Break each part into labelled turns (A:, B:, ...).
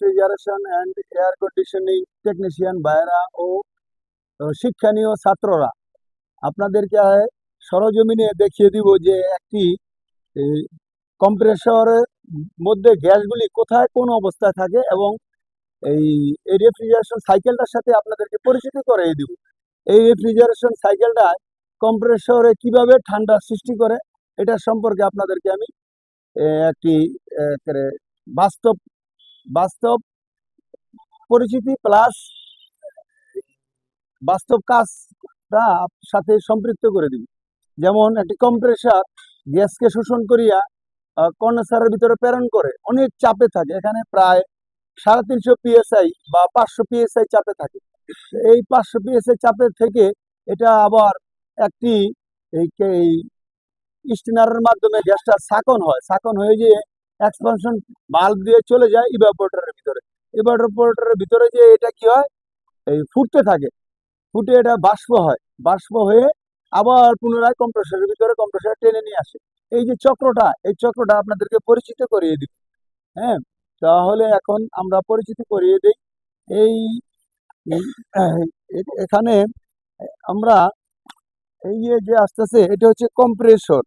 A: Refrigeration and air conditioning technician ভাইয়েরা ও শিক্ষানীয় ছাত্ররা, আপনাদেরকে সরজমিনে দেখিয়ে দিব যে একটি কম্প্রেসরের মধ্যে গ্যাসগুলি কোথায় কোন অবস্থায় থাকে এবং এই এই রেফ্রিজারেশন সাইকেলটার সাথে আপনাদেরকে পরিচিত করিয়ে দিব। এই রেফ্রিজারেশন সাইকেলটা কম্প্রেসরে কিভাবে ঠান্ডা সৃষ্টি করে এটা সম্পর্কে আপনাদেরকে আমি একটি বাস্তব বাস্তব পরিচিতি প্লাস বাস্তব কাজটা সাথে সম্পৃক্ত করে দিব। যেমন একটি কম্প্রেসার গ্যাসকে শোষণ করিয়া কন্ডেন্সারের ভিতরে প্রেরণ করে, অনেক চাপে থাকে, এখানে প্রায় 350 PSI বা 500 PSI চাপে থাকে। এই 500 PSI চাপের থেকে এটা আবার একটি স্টিনারের মাধ্যমে গ্যাসটা সাকন হয়, সাকন হয়ে গিয়ে এক্সপানশন বাল্ব দিয়ে চলে যায় ইভাপোরেটরের ভিতরে। ইভাপোরেটরের ভিতরে যে এটা কি হয়, এই ফুটতে থাকে, ফুটে এটা বাষ্প হয়, বাষ্প হয়ে আবার পুনরায় কম্প্রেসরের ভিতরে কম্প্রেসর টেনে নিয়ে আসে। এই যে চক্রটা, এই চক্রটা আপনাদেরকে পরিচিত করিয়ে দিব। হ্যাঁ, তাহলে এখন আমরা পরিচিতি করিয়ে দিই। এই এখানে আমরা এই যে আসতেছে এটা হচ্ছে কম্প্রেসর,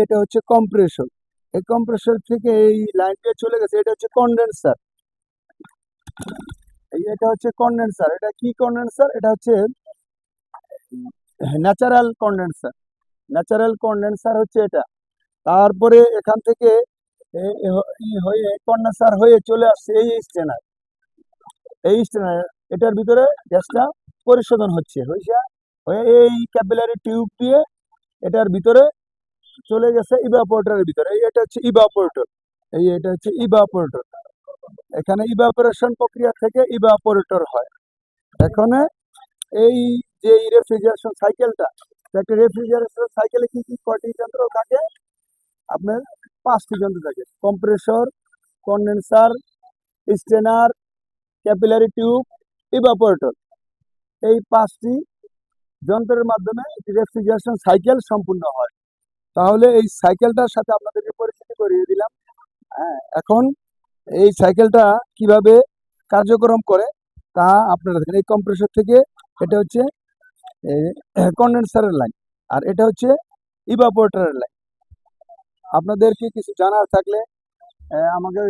A: এটা হচ্ছে কম্প্রেসর। এই কম্প্রেসর থেকে এই লাইন দিয়ে চলে গেছে, এটা হচ্ছে কন্ডেন্সার। এটা হচ্ছে কন্ডেন্সার। এটা কি কন্ডেন্সার? এটা হচ্ছে ন্যাচারাল কন্ডেন্সার। ন্যাচারাল কন্ডেন্সার হচ্ছে এটা। তারপরে এখান থেকে হয়ে কন্ডেন্সার হয়ে চলে আসছে এই স্টেনার। এই স্টেনার এটার ভিতরে গ্যাসটা পরিশোধন হচ্ছে, হয়ে এই ক্যাপিলারি টিউব দিয়ে এটার ভিতরে চলে গেছে ইভাপোরেটরের ভিতরে। এটা হচ্ছে ইভাপোরেটর। এটা হচ্ছে ইভাপোরেটর। এখানে ইভাপোরেশন প্রক্রিয়া থেকে ইভাপোরেটর হয়। এখানে এই যে রেফ্রিজারেশন সাইকেলটা, একটা রেফ্রিজারেশন সাইকেলে কি কি কয়টি যন্ত্র থাকে? আপনার 5টি যন্ত্র থাকে: compressor, condenser, স্টেনার, capillary tube, evaporator. এই 5টি যন্ত্রের মাধ্যমে রেফ্রিজারেশন সাইকেল সম্পূর্ণ হয়। তাহলে এই সাইকেলটার সাথে আপনাদেরকে পরিচিতি করিয়ে দিলাম। হ্যাঁ, এখন এই সাইকেলটা কিভাবে কার্যক্রম করে তা আপনারা দেখেন। এই কম্প্রেসর থেকে এটা হচ্ছে কন্ডেন্সারের লাইন, আর এটা হচ্ছে ইভাপোরেটরের লাইন। আপনাদের কি কিছু জানার থাকলে আমাকে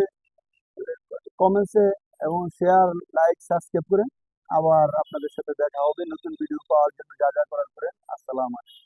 A: কমেন্টসে এবং শেয়ার, লাইক, সাবস্ক্রাইব করেন। আবার আপনাদের সাথে দেখা হবে নতুন ভিডিও পাওয়ার জন্য। যা যা করার করেন। আসসালামু আলাইকুম।